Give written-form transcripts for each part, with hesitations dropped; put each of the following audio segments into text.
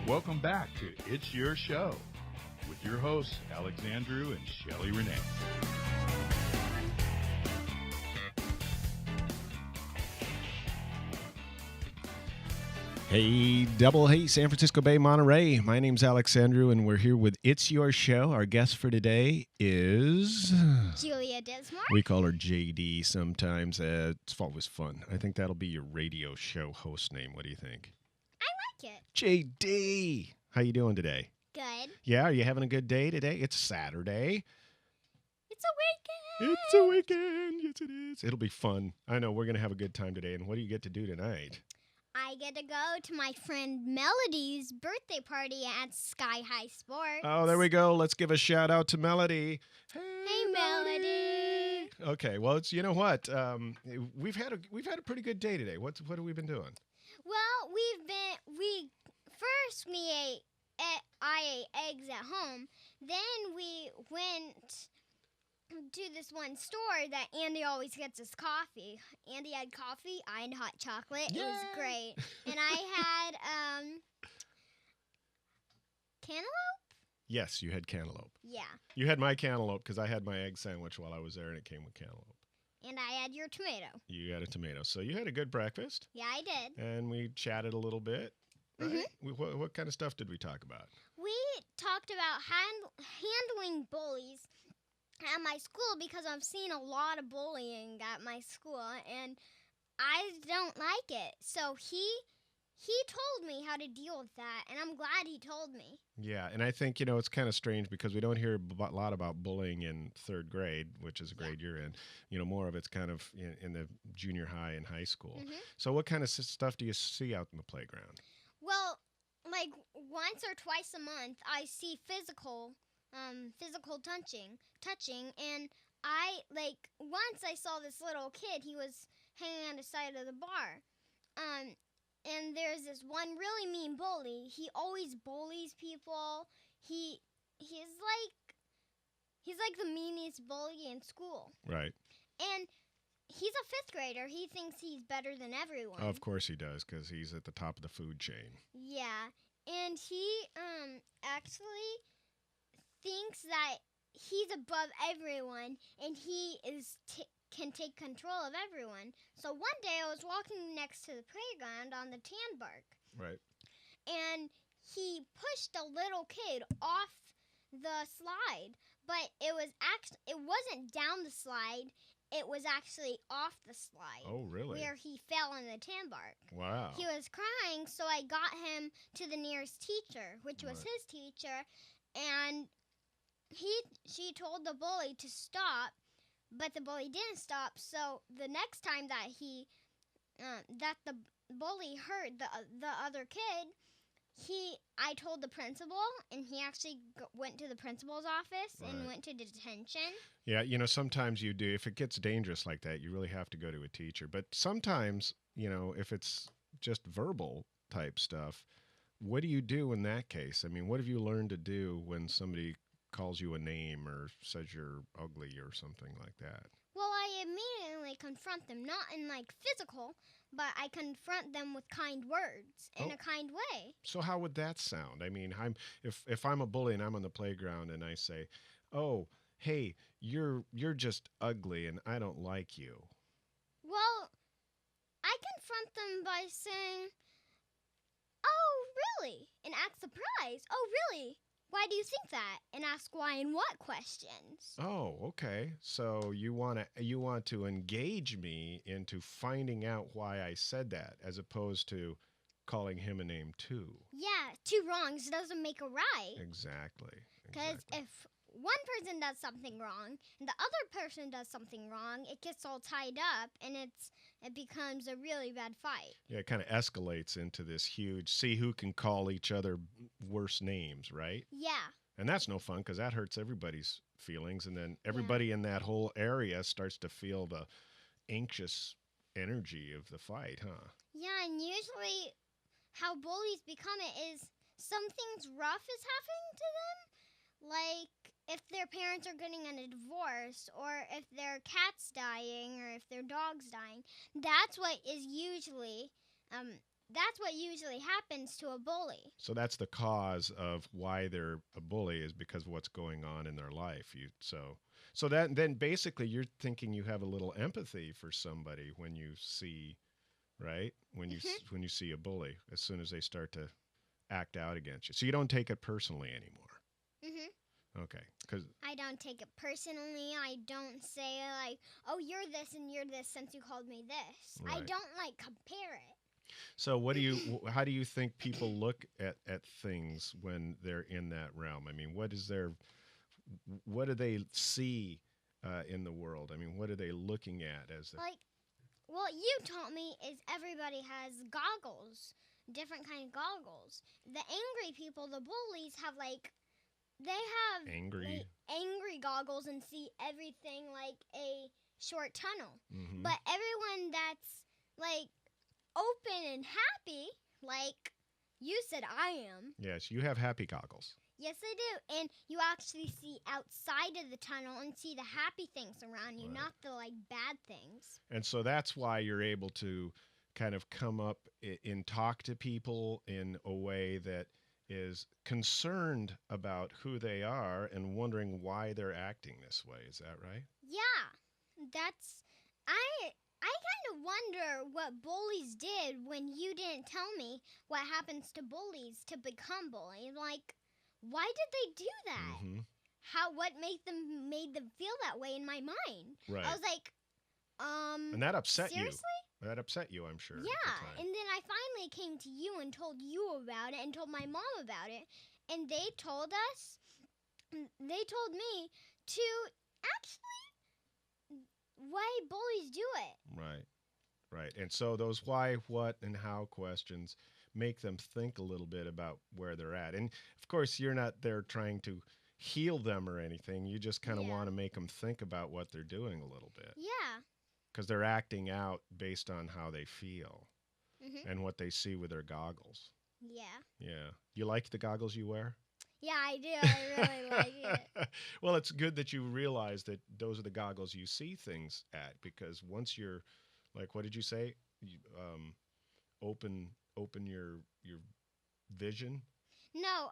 Welcome back to It's Your Show with your hosts, Alexandru and Shelly Renee. Hey, double hey, San Francisco Bay, Monterey. My name's Alexandru, and we're here with It's Your Show. Our guest for today is Julia Dismore. We call her JD sometimes. It's always fun. I think that'll be your radio show host name. What do you think? I like it. JD. How you doing today? Good. Yeah, are you having a good day today? It's Saturday. It's a weekend. It's a weekend. Yes, it is. It'll be fun. I know we're going to have a good time today. And what do you get to do tonight? I get to go to my friend Melody's birthday party at Sky High Sports. Oh, there we go. Let's give a shout out to Melody. Hey, Melody. Okay, well, it's, you know what? We've had a pretty good day today. What have we been doing? Well, I ate eggs at home. Then we went to this one store that Andy always gets us coffee. Andy had coffee, I had hot chocolate. Yay! It was great. And I had cantaloupe? Yes, you had cantaloupe. Yeah. You had my cantaloupe because I had my egg sandwich while I was there, and it came with cantaloupe. And I had your tomato. You had a tomato. So you had a good breakfast. Yeah, I did. And we chatted a little bit. Right? Mm-hmm. What kind of stuff did we talk about? We talked about handling bullies at my school because I've seen a lot of bullying at my school, and I don't like it. So he told me how to deal with that, and I'm glad he told me. Yeah, and I think, it's kind of strange because we don't hear a lot about bullying in third grade, which is a grade you're in. More of it's kind of in the junior high and high school. Mm-hmm. So what kind of stuff do you see out in the playground? Well, like once or twice a month, I see physical touching, and once I saw this little kid. He was hanging on the side of the bar, and there's this one really mean bully. He always bullies people. He's like the meanest bully in school. Right. And he's a fifth grader. He thinks he's better than everyone. Of course he does, because he's at the top of the food chain. Yeah, and he actually thinks that he's above everyone, and he can take control of everyone. So one day I was walking next to the playground on the tan bark. Right. And he pushed a little kid off the slide, but it wasn't down the slide. It was actually off the slide. Oh, really? Where he fell on the tan bark. Wow. He was crying, so I got him to the nearest teacher, which was his teacher, and she told the bully to stop, but the bully didn't stop. So the next time that the bully hurt the other kid, I told the principal, and he actually went to the principal's office and went to detention. Yeah, sometimes you do. If it gets dangerous like that, you really have to go to a teacher. But sometimes, if it's just verbal type stuff, what do you do in that case? I mean, what have you learned to do when somebody calls you a name or says you're ugly or something like that? Well, I immediately confront them, not in physical, but I confront them with kind words in a kind way. So how would that sound? I mean, if I'm a bully and I'm on the playground and I say, "Oh, hey, you're just ugly and I don't like you." Well, I confront them by saying, "Oh, really?" and act surprised. "Oh, really? Why do you think that?" and ask why and what questions. Oh, okay. So you want to engage me into finding out why I said that, as opposed to calling him a name too. Yeah, two wrongs doesn't make a right. Exactly. Because if one person does something wrong and the other person does something wrong, it gets all tied up and it becomes a really bad fight. Yeah, it kind of escalates into this huge, see who can call each other worse names, right? Yeah. And that's no fun because that hurts everybody's feelings. And then everybody in that whole area starts to feel the anxious energy of the fight, huh? Yeah, and usually how bullies become it is something's rough is happening to them. Like if their parents are getting in a divorce, or if their cat's dying, or if their dog's dying. That's what usually happens to a bully. So that's the cause of why they're a bully, is because of what's going on in their life. So that then basically you're thinking you have a little empathy for somebody when you see, right? When you see a bully, as soon as they start to act out against you. So you don't take it personally anymore. Mhm. Okay, because I don't take it personally. I don't say like, "Oh, you're this and you're this since you called me this." I Right. don't like compare it. so how do you think people look at things when they're in that realm? I mean, what do they see in the world? I mean, what are they looking at as the, Like, what you taught me is everybody has goggles, different kind of goggles. The angry people, the bullies, have like they have angry? angry goggles and see everything like a short tunnel. Mhm. But everyone that's like open and happy, like you said I am. Yes, you have happy goggles. Yes, I do. And you actually see outside of the tunnel and see the happy things around you, Right. not the like bad things. And so that's why you're able to kind of come up and talk to people in a way that is concerned about who they are and wondering why they're acting this way. Is that right? Yeah. That's I kind of wonder what bullies did when you didn't tell me what happens to bullies to become bullies. Like, why did they do that? Mhm. What made them feel that way in my mind? Right. I was like, And that upset seriously? you. That upset you, I'm sure. at the Yeah. time. And then I finally came to you and told you about it and told my mom about it. And they told me to actually why bullies do it. Right. Right. And so those why, what, and how questions make them think a little bit about where they're at. And of course, you're not there trying to heal them or anything. You just kind of Yeah. want to make them think about what they're doing a little bit, Yeah. because they're acting out based on how they feel Mhm. and what they see with their goggles. Yeah. Yeah. You like the goggles you wear? Yeah, I do. I really like it. Well, it's good that you realize that those are the goggles you see things at, because once you're like, what did you say? You, open your vision. No,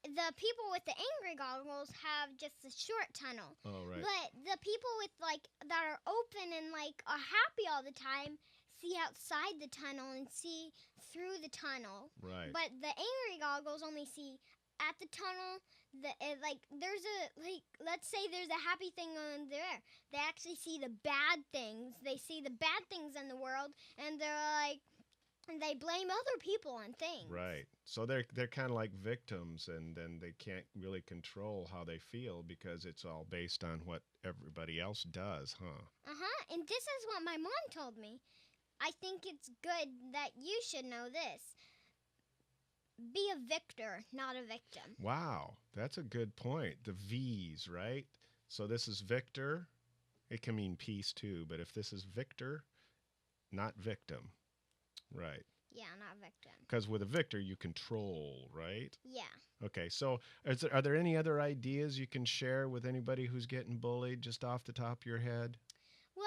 the people with the angry goggles have just a short tunnel. Oh, right. But the people with like that are open and like are happy all the time see outside the tunnel and see through the tunnel. Right. But the angry goggles only see at the tunnel. There's a let's say there's a happy thing on there. They actually see the bad things. They see the bad things in the world, and they blame other people and things. Right. So they're kind of like victims, and then they can't really control how they feel because it's all based on what everybody else does, huh? And this is what my mom told me. I think it's good that you should know this. Be a victor, not a victim. Wow, that's a good point. The V's, right? So this is victor. It can mean peace too, but if this is victor, not victim. Right. Yeah, not victim. Because with a victor, you control, right? Yeah. Okay, so are there any other ideas you can share with anybody who's getting bullied just off the top of your head? Well,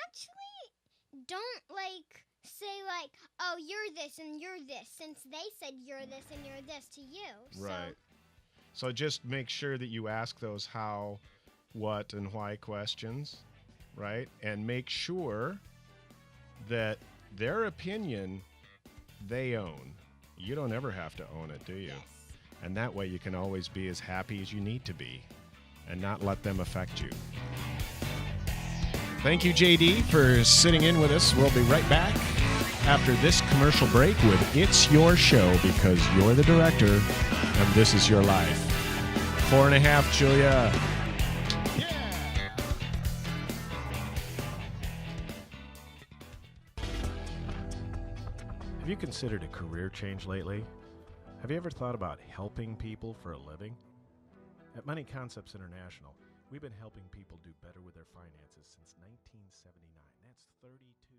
actually, don't say oh, you're this and you're this, since they said you're this and you're this to you. Right. So just make sure that you ask those how, what, and why questions, right? And make sure that their opinion they own. You don't ever have to own it, do you? Yes. And that way you can always be as happy as you need to be and not let them affect you. Thank you, JD, for sitting in with us. We'll be right back after this commercial break with It's Your Show, because you're the director and this is your life. 4.5, Julia. Have you considered a career change lately? Have you ever thought about helping people for a living? At Money Concepts International, we've been helping people do better with their finances since 1979. That's 32